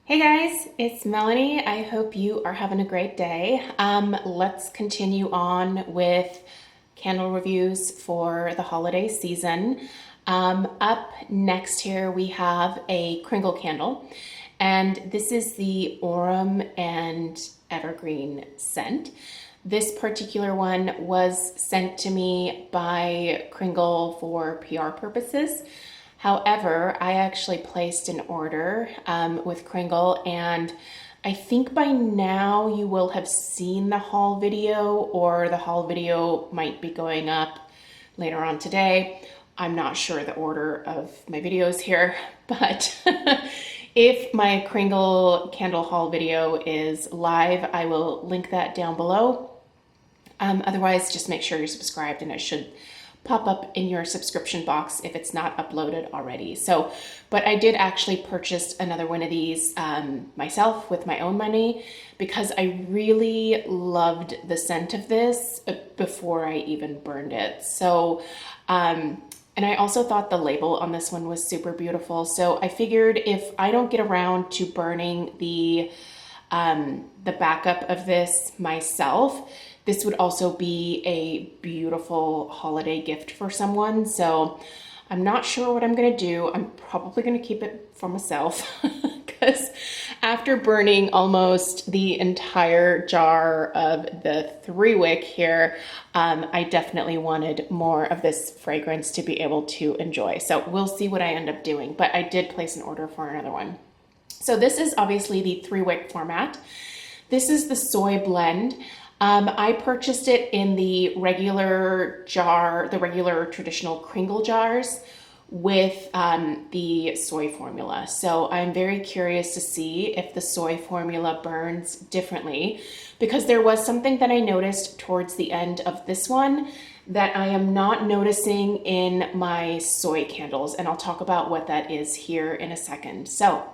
Hey guys, it's Melanie. I hope you are having a great day. Let's continue on with candle reviews for the holiday season. Up next here we have a Kringle candle, and this is the Aurum and Evergreen scent. This particular one was sent to me by Kringle for PR purposes. However, I actually placed an order with Kringle, and I think by now you will have seen the haul video, or the haul video might be going up later on today. I'm not sure the order of my videos here, but if my Kringle candle haul video is live, I will link that down below. Otherwise, just make sure you're subscribed, and it should pop up in your subscription box if it's not uploaded already. But I did actually purchase another one of these myself with my own money because I really loved the scent of this before I even burned it. And I also thought the label on this one was super beautiful. So I figured if I don't get around to burning the backup of this myself, this would also be a beautiful holiday gift for someone. So I'm not sure what I'm gonna do. I'm probably gonna keep it for myself because after burning almost the entire jar of the 3-wick here, I definitely wanted more of this fragrance to be able to enjoy. So we'll see what I end up doing, but I did place an order for another one. So this is obviously the 3-wick format. This is the soy blend. I purchased it in the regular jar, the regular traditional Kringle jars with the soy formula. So I'm very curious to see if the soy formula burns differently, because there was something that I noticed towards the end of this one that I am not noticing in my soy candles, and I'll talk about what that is here in a second. So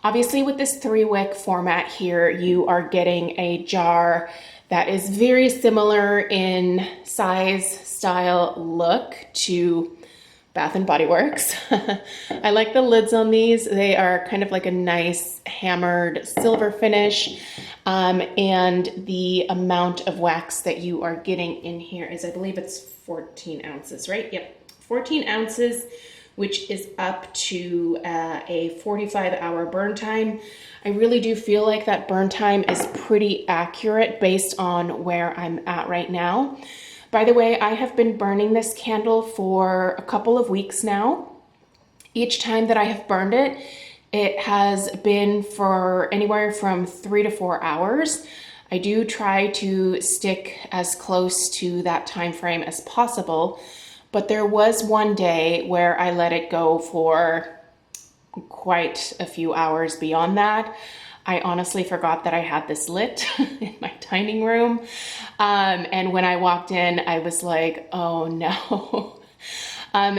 obviously with this 3-wick format here, you are getting a jar that is very similar in size, style, look to Bath and Body Works. I like the lids on these. They are kind of like a nice hammered silver finish. And the amount of wax that you are getting in here is, I believe it's 14 ounces, right? Yep, 14 ounces, which is up to a 45-hour burn time. I really do feel like that burn time is pretty accurate based on where I'm at right now. By the way, I have been burning this candle for a couple of weeks now. Each time that I have burned it, it has been for anywhere from 3 to 4 hours. I do try to stick as close to that time frame as possible. But there was one day where I let it go for quite a few hours beyond that. I honestly forgot that I had this lit in my dining room. And when I walked in, I was like, oh no.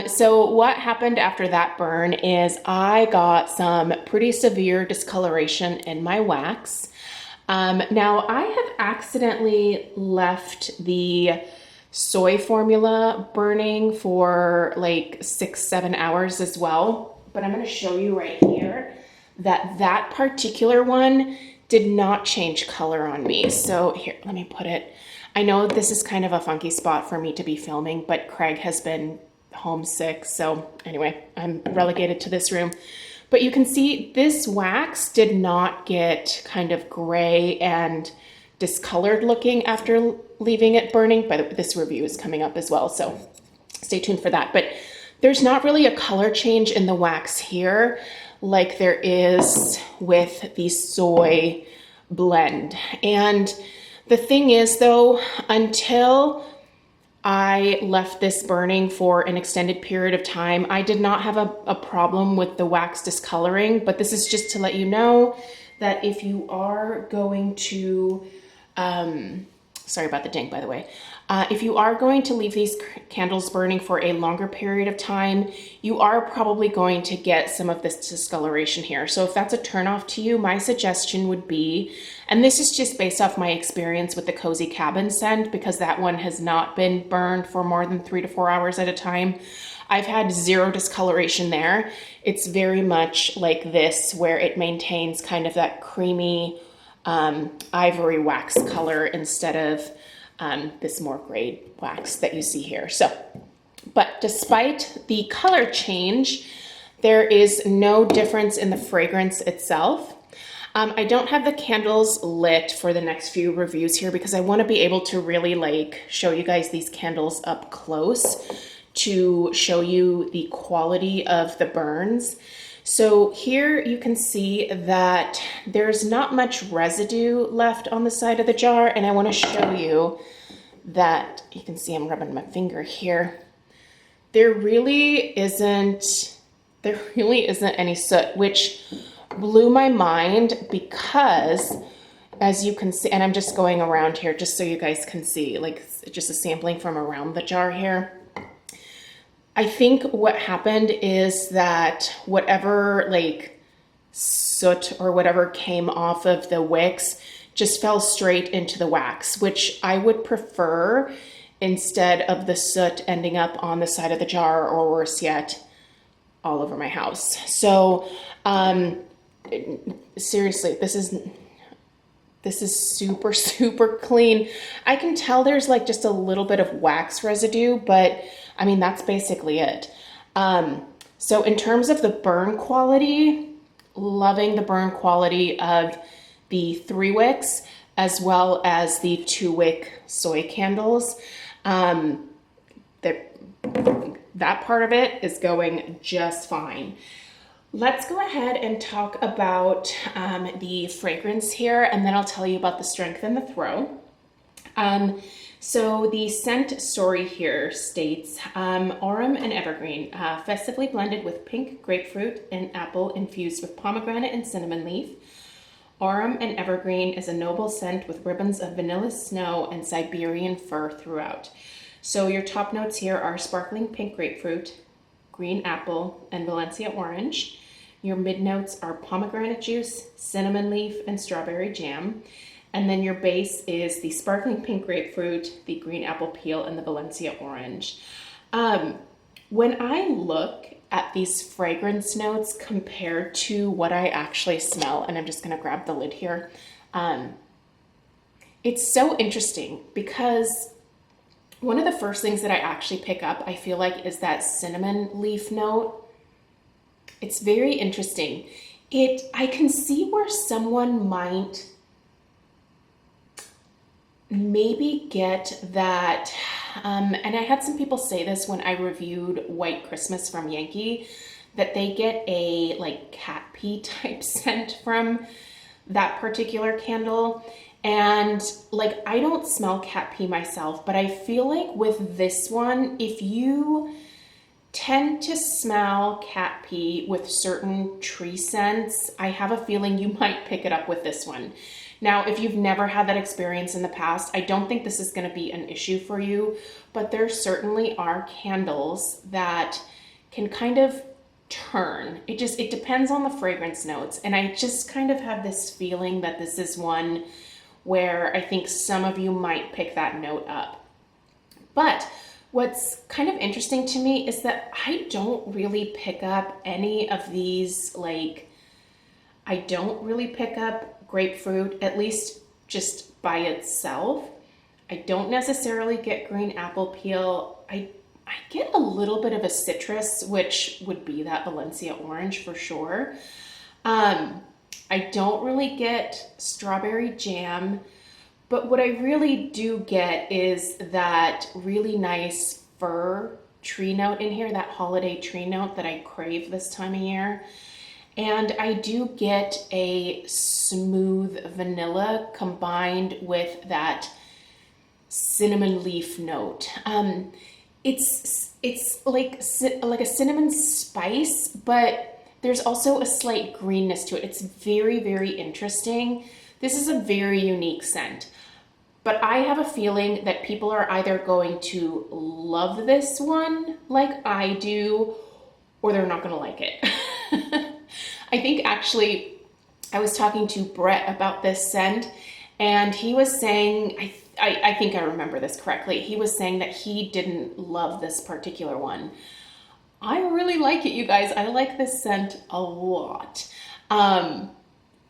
So what happened after that burn is I got some pretty severe discoloration in my wax. Now I have accidentally left the soy formula burning for like 6-7 hours as well, but I'm going to show you right here that that particular one did not change color on me. So here, let me put it. I know this is kind of a funky spot for me to be filming, but Craig has been homesick, so anyway, I'm relegated to this room. But you can see this wax did not get kind of gray and discolored looking after leaving it burning, but this review is coming up as well, so stay tuned for that. But there's not really a color change in the wax here like there is with the soy blend. And the thing is though, until I left this burning for an extended period of time, I did not have a problem with the wax discoloring, but this is just to let you know that if you are going to sorry about the ding, by the way. If you are going to leave these candles burning for a longer period of time, you are probably going to get some of this discoloration here. So if that's a turnoff to you, my suggestion would be, and this is just based off my experience with the Cozy Cabin scent, because that one has not been burned for more than 3 to 4 hours at a time. I've had zero discoloration there. It's very much like this, where it maintains kind of that creamy ivory wax color instead of this more grayed wax that you see here. So, but despite the color change, there is no difference in the fragrance itself. I don't have the candles lit for the next few reviews here because I want to be able to really like show you guys these candles up close to show you the quality of the burns. So here you can see that there's not much residue left on the side of the jar, and I want to show you that, you can see I'm rubbing my finger here. There really isn't any soot, which blew my mind because, as you can see, and I'm just going around here just so you guys can see, like just a sampling from around the jar here. I think what happened is that whatever like soot or whatever came off of the wicks just fell straight into the wax, which I would prefer instead of the soot ending up on the side of the jar, or worse yet, all over my house. So seriously, this is super, super clean. I can tell there's like just a little bit of wax residue, but I mean, that's basically it. So in terms of the burn quality, loving the burn quality of the 3 wicks as well as the 2 wick soy candles. That part of it is going just fine. Let's go ahead and talk about the fragrance here, and then I'll tell you about the strength and the throw. So the scent story here states, Aurum and Evergreen, festively blended with pink grapefruit and apple infused with pomegranate and cinnamon leaf. Aurum and Evergreen is a noble scent with ribbons of vanilla snow and Siberian fir throughout. So your top notes here are sparkling pink grapefruit, green apple, and Valencia orange. Your mid notes are pomegranate juice, cinnamon leaf, and strawberry jam. And then your base is the sparkling pink grapefruit, the green apple peel, and the Valencia orange. When I look at these fragrance notes compared to what I actually smell, and I'm just gonna grab the lid here, it's so interesting because one of the first things that I actually pick up, I feel like, is that cinnamon leaf note. It's very interesting. I can see where someone might maybe get that, and I had some people say this when I reviewed White Christmas from Yankee, that they get a like cat pee type scent from that particular candle. And like, I don't smell cat pee myself, but I feel like with this one, if you tend to smell cat pee with certain tree scents, I have a feeling you might pick it up with this one. Now, if you've never had that experience in the past, I don't think this is going to be an issue for you, but there certainly are candles that can kind of turn. It depends on the fragrance notes. And I just kind of have this feeling that this is one where I think some of you might pick that note up. But what's kind of interesting to me is that I don't really pick up any of these, like, I don't really pick up grapefruit, at least just by itself. I don't necessarily get green apple peel. I get a little bit of a citrus, which would be that Valencia orange for sure. I don't really get strawberry jam, but what I really do get is that really nice fir tree note in here, that holiday tree note that I crave this time of year. And I do get a smooth vanilla combined with that cinnamon leaf note. It's like a cinnamon spice, but there's also a slight greenness to it. It's very, very interesting. This is a very unique scent, but I have a feeling that people are either going to love this one like I do, or they're not going to like it. I think actually I was talking to Brett about this scent, and he was saying, I think I remember this correctly, he was saying that he didn't love this particular one. I really like it, you guys. I like this scent a lot. Um,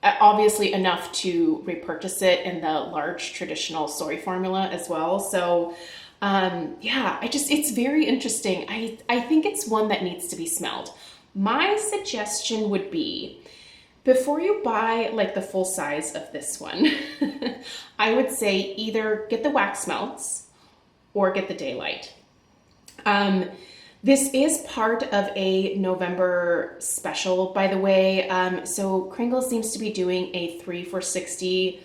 Obviously enough to repurchase it in the large traditional soy formula as well. So yeah, it's very interesting. I think it's one that needs to be smelled. My suggestion would be before you buy like the full size of this one, I would say either get the wax melts or get the daylight. Um, this is part of a November special, by the way. So Kringle seems to be doing a 3 for $60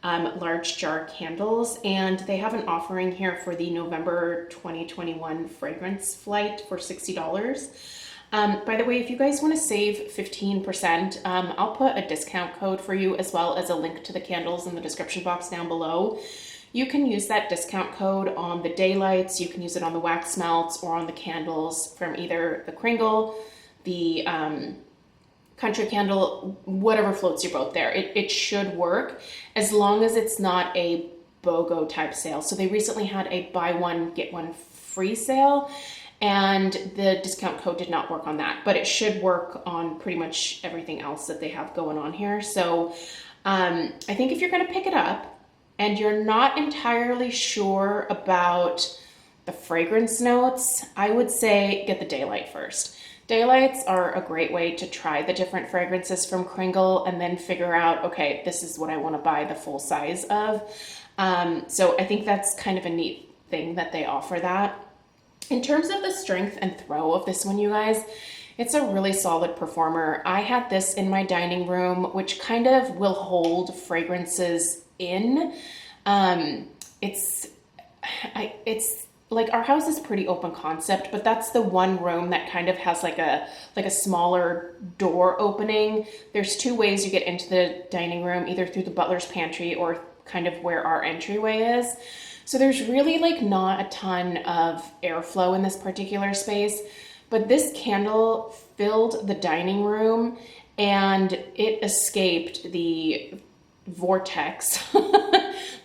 large jar candles, and they have an offering here for the November 2021 fragrance flight for $60. By the way, if you guys want to save 15%, I'll put a discount code for you as well as a link to the candles in the description box down below. You can use that discount code on the daylights, you can use it on the wax melts or on the candles from either the Kringle, the country candle, whatever floats your boat there. It should work as long as it's not a BOGO type sale. So they recently had a buy one, get one free sale, and the discount code did not work on that, but it should work on pretty much everything else that they have going on here. So I think if you're gonna pick it up, and you're not entirely sure about the fragrance notes, I would say get the daylight first. Daylights are a great way to try the different fragrances from Kringle and then figure out, okay, this is what I want to buy the full size of. So I think that's kind of a neat thing that they offer that. In terms of the strength and throw of this one, you guys, it's a really solid performer. I had this in my dining room, which kind of will hold fragrances in. It's like our house is pretty open concept, but that's the one room that kind of has like a smaller door opening. There's two ways you get into the dining room, either through the butler's pantry or kind of where our entryway is. So there's really like not a ton of airflow in this particular space, but this candle filled the dining room and it escaped the vortex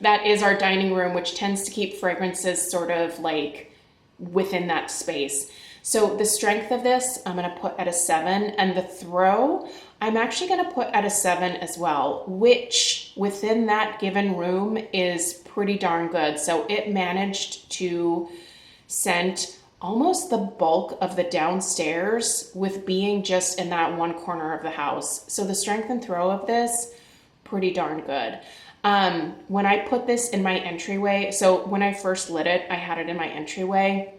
that is our dining room, which tends to keep fragrances sort of like within that space. So the strength of this, I'm going to put at a 7, and the throw, I'm actually going to put at a 7 as well, which within that given room is pretty darn good. So it managed to scent almost the bulk of the downstairs with being just in that one corner of the house. So the strength and throw of this, pretty darn good. When I put this in my entryway, so when I first lit it, I had it in my entryway.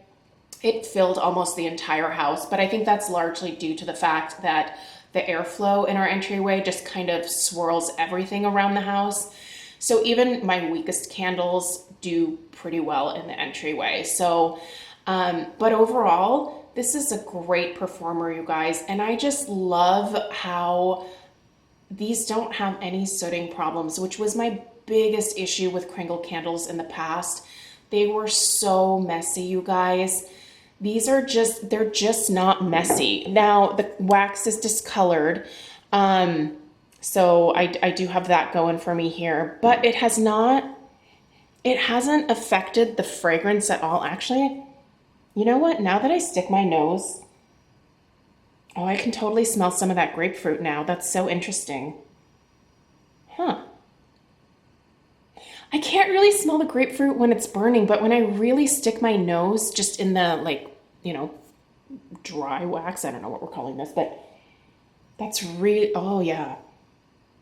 It filled almost the entire house, but I think that's largely due to the fact that the airflow in our entryway just kind of swirls everything around the house. So even my weakest candles do pretty well in the entryway. So, but overall, this is a great performer, you guys. And I just love how these don't have any sooting problems, which was my biggest issue with Kringle candles in the past. They were so messy, you guys. These are just, they're just not messy. Now, the wax is discolored, so I do have that going for me here, but it hasn't affected the fragrance at all. Actually, you know what? Now that I stick my nose, oh, I can totally smell some of that grapefruit now. That's so interesting. Huh. I can't really smell the grapefruit when it's burning, but when I really stick my nose just in the, like, you know, dry wax, I don't know what we're calling this, but that's really, oh yeah,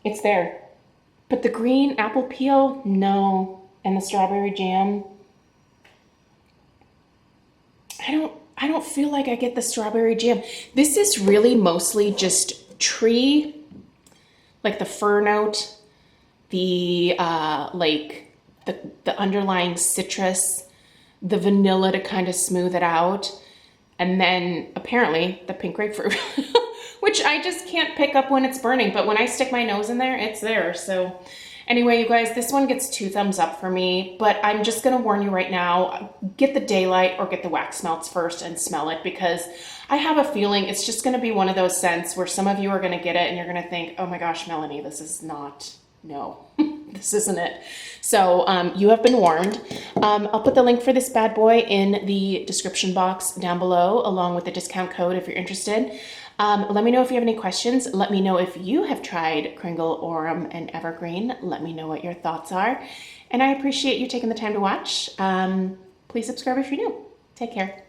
it's there. But the green apple peel, no. And the strawberry jam, I don't feel like I get the strawberry jam. This is really mostly just tree, like the fir note, the the underlying citrus, the vanilla to kind of smooth it out, and then apparently the pink grapefruit, which I just can't pick up when it's burning, but when I stick my nose in there, it's there. So anyway, you guys, this one gets 2 thumbs up for me, but I'm just gonna warn you right now, get the daylight or get the wax melts first and smell it, because I have a feeling it's just gonna be one of those scents where some of you are gonna get it and you're gonna think, oh my gosh, Melanie, this is not, no, this isn't it. So you have been warned. I'll put the link for this bad boy in the description box down below, along with the discount code if you're interested. Let me know if you have any questions. Let me know if you have tried Kringle Aurum and Evergreen. Let me know what your thoughts are. And I appreciate you taking the time to watch. Please subscribe if you're new. Take care.